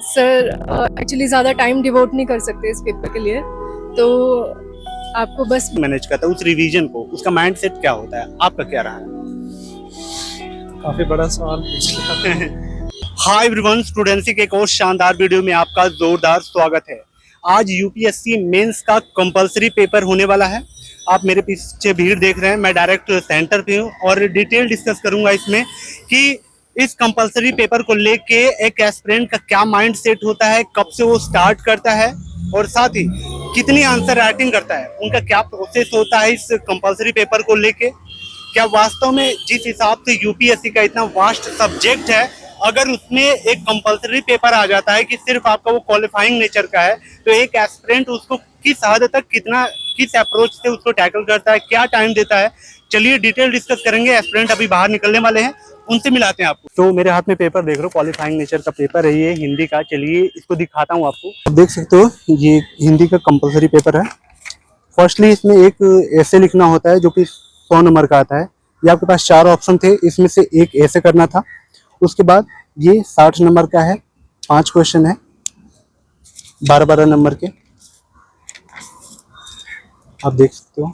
Sir actually ज़्यादा time devote नहीं कर सकते इस पेपर के लिए, तो आपको बस मैनेज करता है उस रिवीजन को, उसका माइंडसेट क्या होता है, आपका क्या रहा है? काफी बड़ा सवाल पूछ लिया। हाय एवरीवन, स्टूडेंसी के एक और शानदार वीडियो में आपका जोरदार स्वागत है। आज यूपीएससी मेंस का कंपलसरी पेपर होने वाला है। आप मेरे पीछे भीड़ देख रहे हैं, मैं डायरेक्ट सेंटर पे हूँ और डिटेल डिस्कस करूंगा इसमें कि इस कंपलसरी पेपर को लेके एक एस्पिरेंट का क्या माइंड सेट होता है, कब से वो स्टार्ट करता है और साथ ही कितनी आंसर राइटिंग करता है, उनका क्या प्रोसेस होता है इस कंपलसरी पेपर को लेके। क्या वास्तव में जिस हिसाब से यूपीएससी का इतना वास्ट सब्जेक्ट है, अगर उसमें एक कंपलसरी पेपर आ जाता है कि सिर्फ आपका वो क्वालिफाइंग नेचर का है, तो एक एस्पिरेंट उसको किस हद तक किस अप्रोच से उसको टैकल करता है, क्या टाइम देता है, चलिए डिटेल डिस्कस करेंगे। एस्पिरेंट अभी बाहर निकलने वाले हैं, उनसे मिलाते हैं आपको। तो मेरे हाथ में पेपर देख रहे हो, क्वालिफाइंग नेचर का पेपर है ये, हिंदी का। चलिए इसको दिखाता हूँ आपको। आप देख सकते हो ये हिंदी का कंपलसरी पेपर है। फर्स्टली इसमें एक ऐसे लिखना होता है जो कि 100 नंबर का आता है। ये आपके पास 4 ऑप्शन थे, इसमें से एक ऐसे करना था। उसके बाद ये 60 नंबर का है, 5 क्वेश्चन है 12-12 नंबर के, आप देख सकते हो।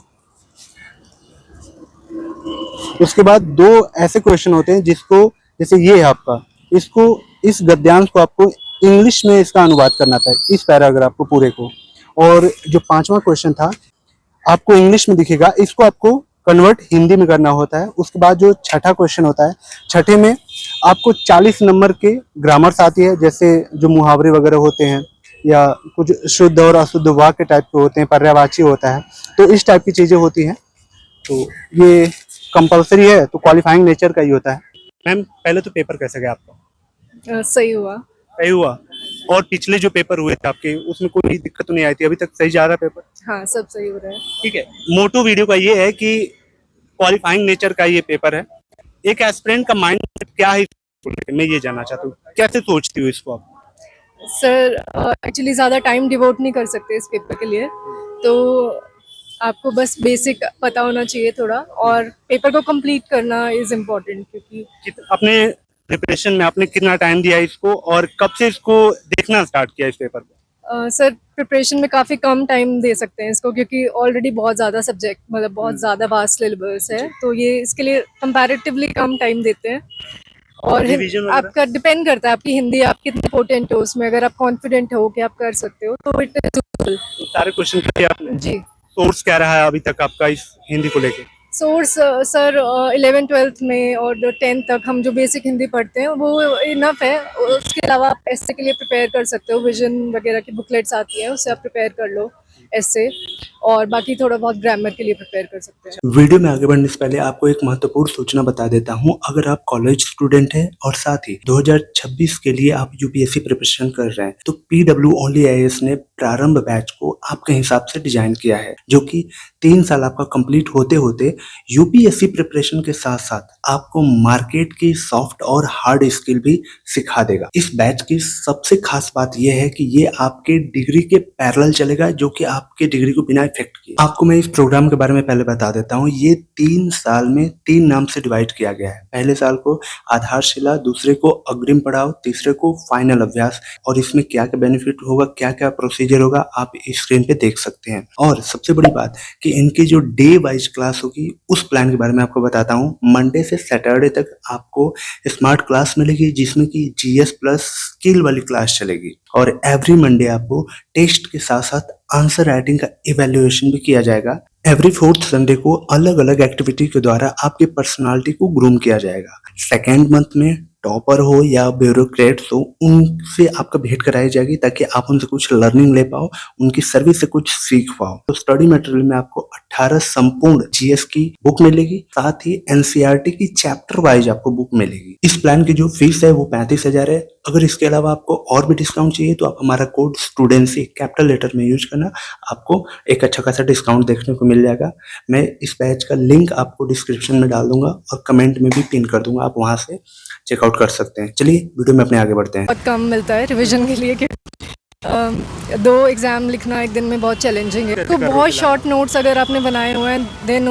उसके बाद 2 ऐसे क्वेश्चन होते हैं जिसको, जैसे ये है आपका, इसको, इस गद्यांश को आपको इंग्लिश में इसका अनुवाद करना था, इस पैराग्राफ को पूरे को। और जो 5वां क्वेश्चन था आपको इंग्लिश में दिखेगा, इसको आपको कन्वर्ट हिंदी में करना होता है। उसके बाद जो छठा क्वेश्चन होता है, छठे में आपको 40 नंबर के ग्रामर्स आती है, जैसे जो मुहावरे वगैरह होते हैं या कुछ शुद्ध और अशुद्ध वाक्य टाइप के होते हैं, पर्यायवाची होता है, तो इस टाइप की चीज़ें होती हैं। तो ये कंपलसरी है तो क्वालिफाइंग नेचर का ही होता है। मैम पहले तो पेपर कैसे गया आपका? सही हुआ। सही हुआ। और पिछले जो पेपर हुए थे आपके, उसमें कोई दिक्कत तो नहीं आई थी? अभी तक सही जा रहा है पेपर? हाँ, सब सही हो रहा है। ठीक है। मोटो वीडियो का ये है कि क्वालिफाइंग नेचर का ये पेपर है। एक एस्पिरेंट का माइंड क्या है इसको लेके, मैं ये जानना चाहता हूँ, कैसे सोचती हूँ इसको आप? सर एक्चुअली ज़्यादा टाइम डिवोट नहीं कर सकते इस पेपर के लिए, तो आपको बस बेसिक पता होना चाहिए थोड़ा, और पेपर को कंप्लीट करना इज़ इम्पोर्टेंट, क्योंकि अपने प्रिपरेशन में आपने कितना टाइम दिया इसको और कब से इसको देखना स्टार्ट किया इस पेपर को? सर प्रिपरेशन में काफ़ी कम टाइम दे सकते हैं इसको, क्योंकि ऑलरेडी बहुत ज़्यादा सब्जेक्ट, मतलब बहुत ज़्यादा वास्ट सिलेबस है, तो ये इसके लिए कंपैरेटिवली कम टाइम देते हैं। और रिवीजन आपका डिपेंड करता है आपकी हिंदी, आप कितने पोटेंट हो उसमें। अगर आप कॉन्फिडेंट हो कि आप कर सकते हो तो इट इज डूएबल। सारे क्वेश्चन किए आपने? जी। सोर्स क्या रहा है अभी तक आपका इस हिंदी को लेके? सोर्स सर 11th-12th में और 10th तक हम जो बेसिक हिंदी पढ़ते हैं वो इनफ है। उसके अलावा आप ऐसे के लिए प्रिपेयर कर सकते हो, विजन वगैरह की बुकलेट्स आती हैं, उससे आप प्रिपेयर कर लो ऐसे, और बाकी थोड़ा बहुत ग्रामर के लिए प्रिपेयर कर सकते हैं। वीडियो में आगे बढ़ने से पहले आपको एक महत्वपूर्ण सूचना बता देता हूं। अगर आप कॉलेज स्टूडेंट हैं और साथ ही 2026 के लिए आप यूपीएससी प्रिपरेशन कर रहे हैं, तो पीडब्ल्यू ओनली आईएएस ने प्रारंभ बैच को आपके हिसाब से डिजाइन किया है, जो कि 3 साल आपका कंप्लीट होते होते यूपीएससी प्रिपरेशन के साथ साथ आपको मार्केट की सॉफ्ट और हार्ड स्किल भी सिखा देगा। इस बैच की सबसे खास बात यह है कि ये आपके डिग्री के पैरेलल चलेगा, जो कि आपके डिग्री को बिना इफेक्ट किए। आपको मैं इस प्रोग्राम के बारे में पहले बता देता हूँ। ये 3 साल में 3 नाम से डिवाइड किया गया है। पहले साल को आधारशिला, दूसरे को अग्रिम पड़ाव, तीसरे को फाइनल अभ्यास। और इसमें क्या क्या बेनिफिट होगा, क्या क्या प्रोसीजर होगा, आप इस स्क्रीन पे देख सकते हैं। और सबसे बड़ी बात कि इनकी जो डे वाइज क्लास होगी, उस प्लान के बारे में आपको बताता हूँ। मंडे से सैटरडे तक आपको स्मार्ट क्लास मिलेगी, जिसमें कि जीएस प्लस स्किल वाली क्लास चलेगी। और एवरी मंडे आपको टेस्ट के साथ साथ आंसर राइटिंग का इवैल्यूएशन भी किया जाएगा। एवरी 4th संडे को अलग अलग एक्टिविटी के द्वारा आपकी पर्सनालिटी को ग्रूम किया जाएगा। सेकेंड मंथ में टॉपर हो या ब्यूरोक्रेट्स हो, उनसे आपका भेंट कराई जाएगी, ताकि आप उनसे कुछ लर्निंग ले पाओ, उनकी सर्विस से कुछ सीख पाओ। तो स्टडी मटेरियल में आपको 18 संपूर्ण जीएस की बुक मिलेगी, साथ ही एनसीईआरटी की चैप्टर वाइज आपको बुक मिलेगी। इस प्लान की जो फीस है वो 35,000 है। अगर इसके अलावा आपको और भी डिस्काउंट चाहिए तो आप हमारा कोड स्टूडेंसी कैपिटल लेटर में यूज करना, आपको एक अच्छा खासा डिस्काउंट देखने को मिल जाएगा। मैं इस बैच का लिंक आपको डिस्क्रिप्शन में डाल दूंगा और कमेंट में भी पिन कर दूंगा, आप वहां से चेकआउट कर सकते हैं। चलिए वीडियो में अपने आगे बढ़ते हैं। बहुत कम मिलता है रिविजन के लिए, कि 2 एग्ज़ाम लिखना एक दिन में बहुत चैलेंजिंग है। तो बहुत शॉर्ट नोट्स अगर आपने बनाए हुए हैं देन,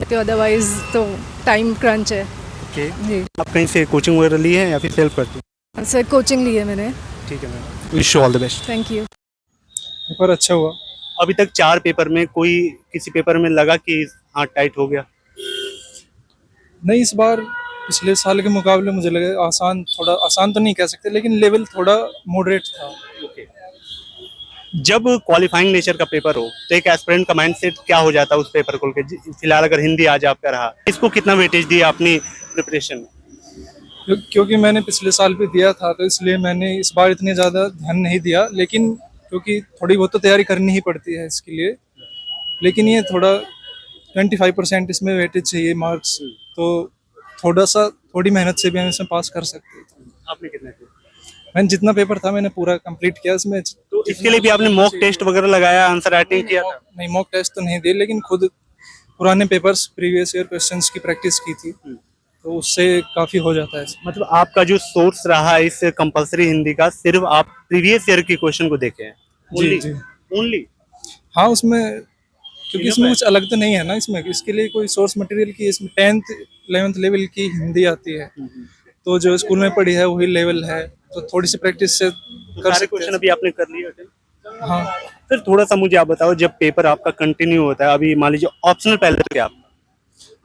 अदरवाइज तो टाइम क्रंच है। ओके। जी। आप कहीं से कोचिंग वगैरह ली है या फिर सेल्फ करती हैं? सर कोचिंग ली है मैंने। ठीक है ma'am, wish you all the best. Thank you. Paper अच्छा हुआ। अभी तक 4 पेपर में कोई किसी पेपर में लगा कि हाँ टाइट हो गया? नहीं, इस बार पिछले साल के मुकाबले मुझे लगे आसान, थोड़ा आसान तो नहीं कह सकते, लेकिन लेवल थोड़ा मॉडरेट था। जब क्वालिफाइंग नेचर का पेपर हो तो एक एस्पिरेंट का माइंडसेट क्या हो जाता है उस पेपर को लेकर? फिलहाल अगर हिंदी आज आपका रहा, इसको कितना वेटेज दिया अपनी प्रिपरेशन में? क्योंकि मैंने पिछले साल भी दिया था, तो इसलिए मैंने इस बार इतने ज़्यादा ध्यान नहीं दिया, लेकिन क्योंकि थोड़ी बहुत तो तैयारी करनी ही पड़ती है इसके लिए। लेकिन ये थोड़ा 25% इसमें वेटेज चाहिए मार्क्स, तो थोड़ी मेहनत से भी हम इसमें पास कर सकते थे। आपने कितने किए? मैंने जितना पेपर था मैंने पूरा कंप्लीट किया इसमें। तो इसके लिए भी आपने मॉक टेस्ट वगैरह लगाया, आंसर राइटिंग किया था? नहीं, मॉक टेस्ट तो नहीं दिए, लेकिन खुद पुराने पेपर्स, प्रीवियस ईयर क्वेश्चंस की प्रैक्टिस की थी, तो उससे काफ़ी हो जाता है। मतलब आपका जो सोर्स रहा है इस कंपलसरी हिंदी का, सिर्फ आप प्रीवियस ईयर के क्वेश्चन को देखे हैं? जी जी। ओनली? हाँ, उसमें क्योंकि इसमें कुछ अलग तो नहीं है ना, इसमें इसके लिए कोई सोर्स मटेरियल की, इसमें 10th 11th लेवल की हिंदी आती है, तो जो स्कूल में पढ़ी है वही लेवल है, तो थोड़ी सी प्रैक्टिस से कर सारे सकते क्वेश्चन हैं। अभी आपने कर लिए थे? हाँ, फिर थोड़ा सा मुझे आप बताओ, जब पेपर आपका कंटिन्यू होता है, अभी मान लीजिए ऑप्शनल पहले तो क्या आपका?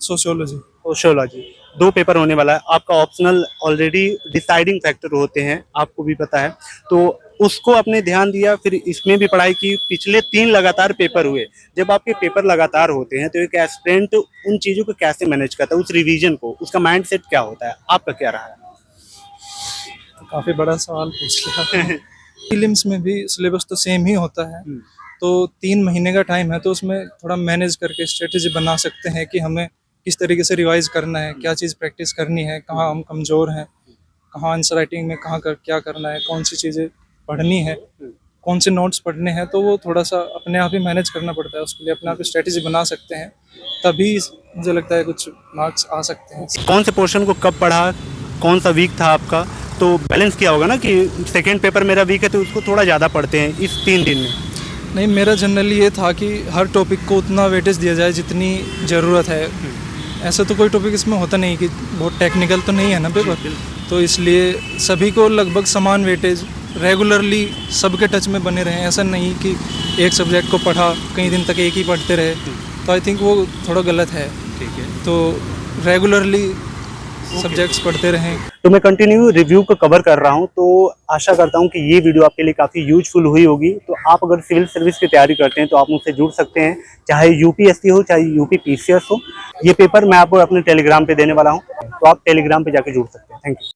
सोशियोलॉजी। सोशियोलॉजी 2 पेपर होने वाला है आपका। ऑप्शनल ऑलरेडी डिसाइडिंग फैक्टर होते हैं, आपको भी पता है, तो उसको आपने ध्यान दिया, फिर इसमें भी पढ़ाई की। पिछले 3 लगातार पेपर हुए, जब आपके पेपर लगातार होते हैं तो एक एस्पिरेंट उन चीज़ों को कैसे मैनेज करता है, उस रिवीजन को, उसका माइंडसेट क्या होता है? आपका क्या रहा है? तो काफ़ी बड़ा सवाल पूछ लिया। प्रीलिम्स में भी सिलेबस तो सेम ही होता है, तो 3 महीने का टाइम है, तो उसमें थोड़ा मैनेज करके स्ट्रेटेजी बना सकते हैं कि हमें किस तरीके से रिवाइज करना है, क्या चीज़ प्रैक्टिस करनी है, कहाँ हम कमज़ोर हैं, कहाँ आंसर राइटिंग में क्या करना है, कौन सी चीज़ें पढ़नी है, कौन से नोट्स पढ़ने हैं, तो वो थोड़ा सा अपने आप ही मैनेज करना पड़ता है। उसके लिए अपने आप ही स्ट्रेटेजी बना सकते हैं, तभी मुझे लगता है कुछ मार्क्स आ सकते हैं। कौन से पोर्शन को कब पढ़ा, कौन सा वीक था आपका, तो बैलेंस किया होगा ना कि सेकेंड पेपर मेरा वीक है तो उसको थोड़ा ज़्यादा पढ़ते हैं इस 3 दिन में? नहीं, मेरा जनरली ये था कि हर टॉपिक को उतना वेटेज दिया जाए जितनी ज़रूरत है। ऐसा तो कोई टॉपिक इसमें होता नहीं कि बहुत टेक्निकल तो नहीं है ना पेपर, तो इसलिए सभी को लगभग समान वेटेज, रेगुलरली सबके टच में बने रहें। ऐसा नहीं कि एक सब्जेक्ट को पढ़ा कई दिन तक एक ही पढ़ते रहे, तो आई थिंक वो थोड़ा गलत है। ठीक है, तो रेगुलरली सब्जेक्ट्स पढ़ते रहें। तो मैं कंटिन्यू रिव्यू को कवर कर रहा हूं, तो आशा करता हूं कि ये वीडियो आपके लिए काफ़ी यूजफुल हुई होगी। तो आप अगर सिविल सर्विस की तैयारी करते हैं तो आप मुझसे जुड़ सकते हैं, चाहे यूपीएससी हो चाहे यूपी पीसीएस हो। ये पेपर मैं आपको अपने टेलीग्राम पे देने वाला हूं, तो आप टेलीग्राम पे जाके जुड़ सकते हैं। Thank you.